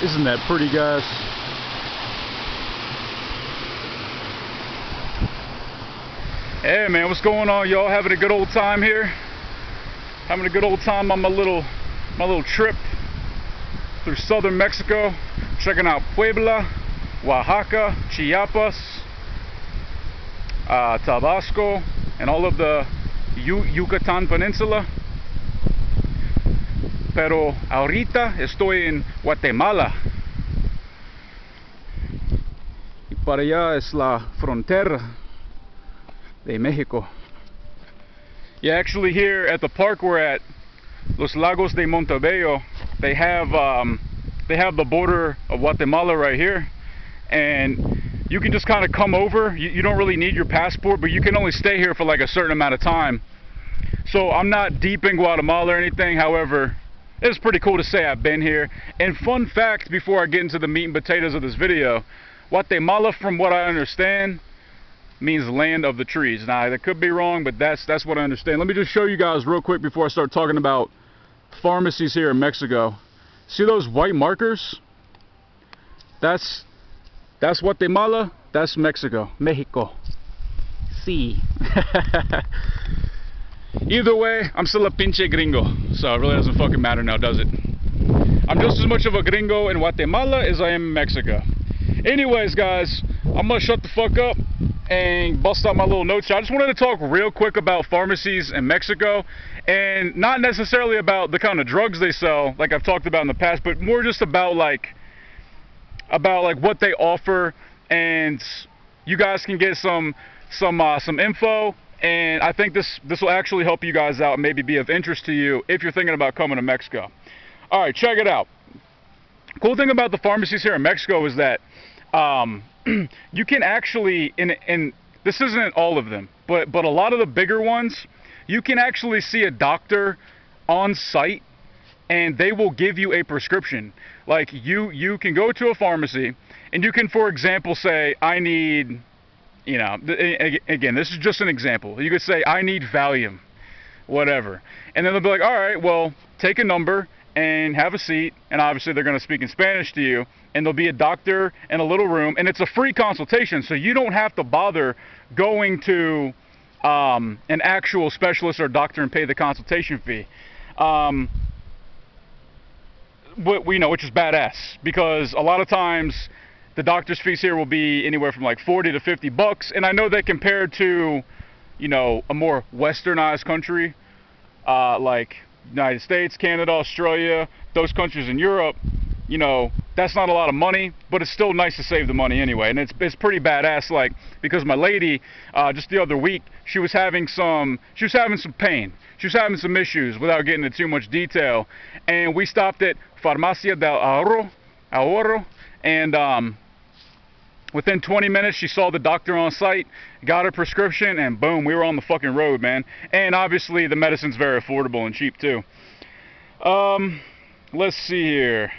Isn't that pretty, guys? Hey man, what's going on, y'all? Having a good old time here? Having a good old time on my little trip through southern Mexico, checking out Puebla, Oaxaca, Chiapas, Tabasco, and all of the Yucatan Peninsula. Pero ahorita estoy en Guatemala. Y para allá es la frontera de Mexico. Yeah, actually here at the park we're at, Los Lagos de Montebello, they have the border of Guatemala right here, and you can just kind of come over. You don't really need your passport, but you can only stay here for like a certain amount of time. So I'm not deep in Guatemala or anything, however, it's pretty cool to say I've been here. And fun fact, before I get into the meat and potatoes of this video, Guatemala, from what I understand, means land of the trees. Now, that could be wrong, but that's what I understand. Let me just show you guys real quick before I start talking about pharmacies here in Mexico. See those white markers? That's Guatemala, that's Mexico. Mexico. Sí. Either way, I'm still a pinche gringo, so it really doesn't fucking matter now, does it? I'm just as much of a gringo in Guatemala as I am in Mexico. Anyways, guys, I'm gonna shut the fuck up and bust out my little notes. I just wanted to talk real quick about pharmacies in Mexico, and not necessarily about the kind of drugs they sell, like I've talked about in the past, but more just about like what they offer, and you guys can get some info. And I think this will actually help you guys out and maybe be of interest to you if you're thinking about coming to Mexico. Alright, check it out. Cool thing about the pharmacies here in Mexico is that you can actually, and this isn't all of them, but a lot of the bigger ones, you can actually see a doctor on site and they will give you a prescription. Like you can go to a pharmacy and you can, for example, say, I need, you know, again, this is just an example. You could say, I need Valium, whatever. And then they'll be like, all right, well, take a number and have a seat. And obviously they're going to speak in Spanish to you. And there'll be a doctor in a little room. And it's a free consultation, so you don't have to bother going to an actual specialist or doctor and pay the consultation fee. But, you know, which is badass. Because a lot of times the doctor's fees here will be anywhere from like 40 to 50 bucks. And I know that compared to, you know, a more westernized country, like United States, Canada, Australia, those countries in Europe, you know, that's not a lot of money, but it's still nice to save the money anyway. And it's pretty badass, like, because my lady, just the other week, she was having some pain. She was having some issues without getting into too much detail. And we stopped at Pharmacies Everywhere, and within 20 minutes, she saw the doctor on site, got her prescription, and boom, we were on the fucking road, man. And obviously, the medicine's very affordable and cheap, too. Let's see here.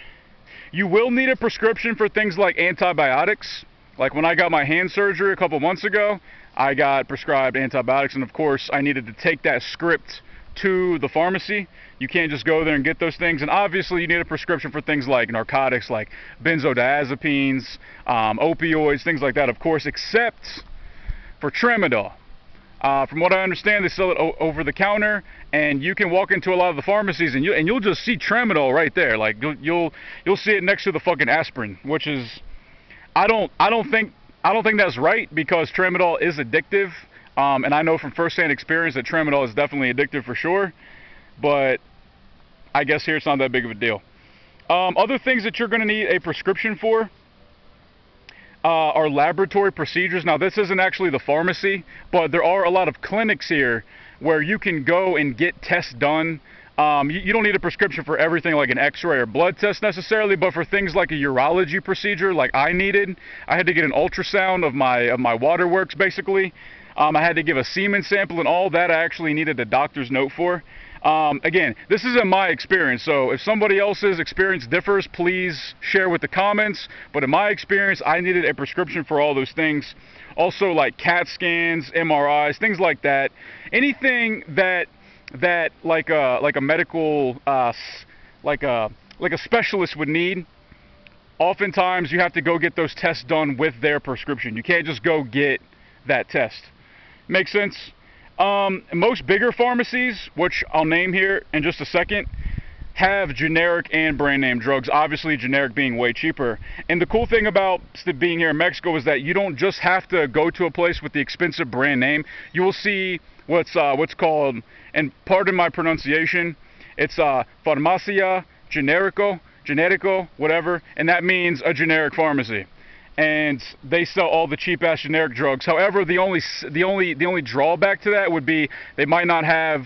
You will need a prescription for things like antibiotics. Like when I got my hand surgery a couple months ago, I got prescribed antibiotics, and of course, I needed to take that script to the pharmacy. You can't just go there and get those things. And obviously you need a prescription for things like narcotics, like benzodiazepines, opioids, things like that, of course, except for tramadol. From what I understand, they sell it over the counter, and you can walk into a lot of the pharmacies and you'll just see tramadol right there. Like you'll see it next to the fucking aspirin, which is, I don't think that's right, because tramadol is addictive. And I know from first-hand experience that tramadol is definitely addictive for sure, but I guess here it's not that big of a deal. Other things that you're going to need a prescription for are laboratory procedures. Now, this isn't actually the pharmacy, but there are a lot of clinics here where you can go and get tests done. You don't need a prescription for everything like an x-ray or blood test necessarily, but for things like a urology procedure like I had to get an ultrasound of my waterworks, basically. I had to give a semen sample, and all that I actually needed a doctor's note for. Again, this isn't my experience, so if somebody else's experience differs, please share with the comments. But in my experience, I needed a prescription for all those things. Also, like CAT scans, MRIs, things like that. Anything that like a medical like a specialist would need oftentimes you have to go get those tests done with their prescription. You can't just go get that test. Make sense? Most bigger pharmacies, which I'll name here in just a second, have generic and brand name drugs, obviously generic being way cheaper. And the cool thing about being here in Mexico is that you don't just have to go to a place with the expensive brand name. You will see what's called, and pardon my pronunciation, it's Farmacia Generico, whatever, and that means a generic pharmacy. And they sell all the cheap ass generic drugs. However, the only drawback to that would be they might not have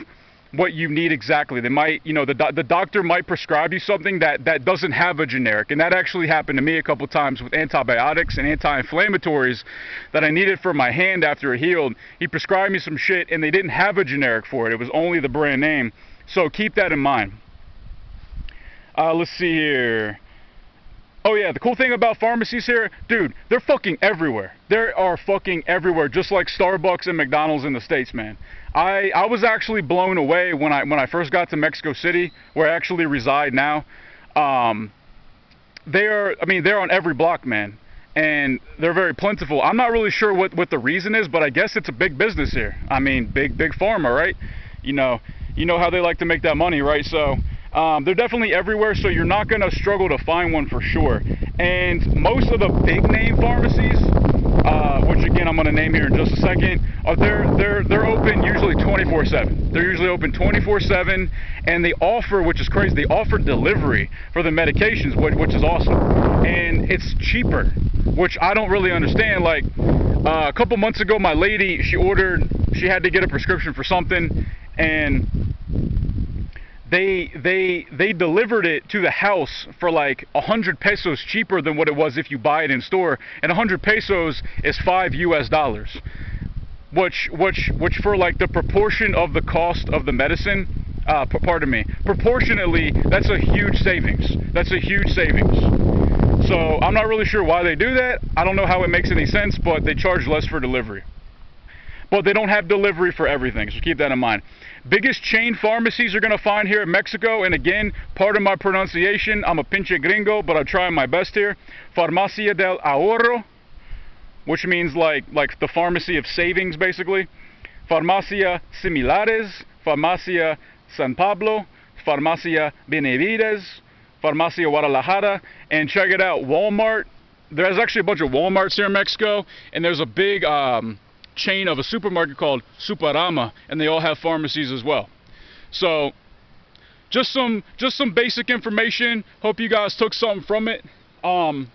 what you need exactly. They might, you know, the doctor might prescribe you something that doesn't have a generic. And that actually happened to me a couple times with antibiotics and anti-inflammatories that I needed for my hand after it healed. He prescribed me some shit and they didn't have a generic for it. It was only the brand name. So keep that in mind. Let's see here. Oh yeah, the cool thing about pharmacies here, dude, they're fucking everywhere. They are fucking everywhere, just like Starbucks and McDonald's in the States, man. I was actually blown away when I first got to Mexico City, where I actually reside now. They're on every block, man, and they're very plentiful. I'm not really sure what the reason is, but I guess it's a big business here. I mean, big pharma, right? You know how they like to make that money, right? So they're definitely everywhere, so you're not going to struggle to find one for sure. And most of the big name pharmacies, which again I'm going to name here in just a second, they're open usually 24/7. They're usually open 24/7, and they offer, which is crazy, they offer delivery for the medications, which is awesome. And it's cheaper, which I don't really understand. Like a couple months ago, my lady, she had to get a prescription for something, and they delivered it to the house for like 100 pesos cheaper than what it was if you buy it in store, and 100 pesos is $5 US, which for like the proportion of the cost of the medicine, proportionately, that's a huge savings. That's a huge savings. So I'm not really sure why they do that. I don't know how it makes any sense, but they charge less for delivery. But they don't have delivery for everything, so keep that in mind. Biggest chain pharmacies you're going to find here in Mexico, and again, pardon my pronunciation, I'm a pinche gringo, but I'm trying my best here. Farmacia del Ahorro, which means like the pharmacy of savings, basically. Farmacia Similares, Farmacia San Pablo, Farmacia Benavides, Farmacia Guadalajara, and check it out, Walmart. There's actually a bunch of Walmarts here in Mexico, and there's a big chain of a supermarket called Superama, and they all have pharmacies as well. So just some basic information. Hope you guys took something from it. One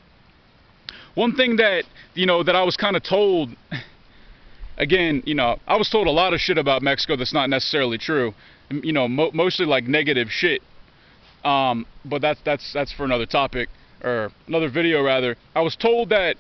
thing that that I was kind of told, again, I was told a lot of shit about Mexico that's not necessarily true, mostly like negative shit, but that's for another topic, or another video rather. I was told that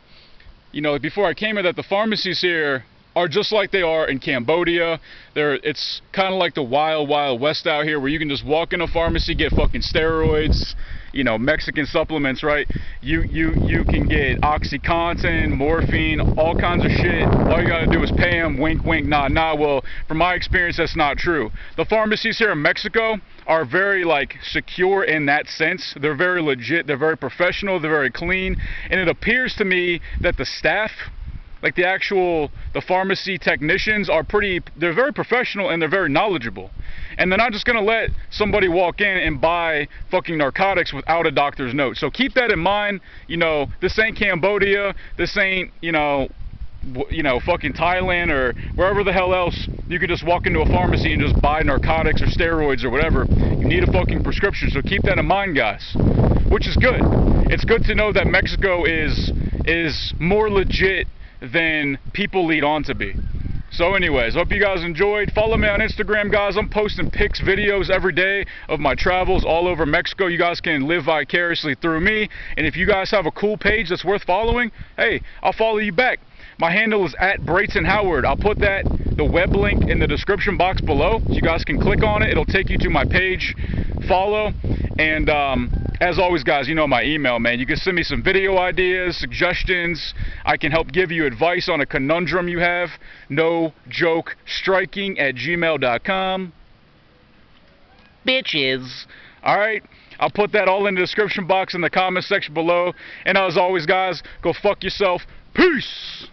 before I came here, that the pharmacies here are just like they are in Cambodia. It's kind of like the wild west out here, where you can just walk in a pharmacy, get fucking steroids, Mexican supplements, right? You can get OxyContin, morphine, all kinds of shit. All you gotta do is pay them, wink wink, nod nod. Well, from my experience, that's not true. The pharmacies here in Mexico are very secure in that sense. They're very legit, they're very professional, they're very clean, and it appears to me that the staff, the pharmacy technicians, they're very professional and they're very knowledgeable. And they're not just gonna let somebody walk in and buy fucking narcotics without a doctor's note. So keep that in mind. This ain't Cambodia, this ain't, fucking Thailand or wherever the hell else you could just walk into a pharmacy and just buy narcotics or steroids or whatever. You need a fucking prescription, so keep that in mind, guys. Which is good. It's good to know that Mexico is more legit than people lead on to be. So anyways, hope you guys enjoyed. Follow me on Instagram, guys. I'm posting pics, videos every day of my travels all over Mexico. You guys can live vicariously through me. And if you guys have a cool page that's worth following, hey, I'll follow you back. My handle is @BraytonHoward. I'll put the web link in the description box below, so you guys can click on it. It'll take you to my page, follow, and as always, guys, my email, man. You can send me some video ideas, suggestions. I can help give you advice on a conundrum you have. nojokestriking@gmail.com. Bitches. Alright, I'll put that all in the description box in the comment section below. And as always, guys, go fuck yourself. Peace!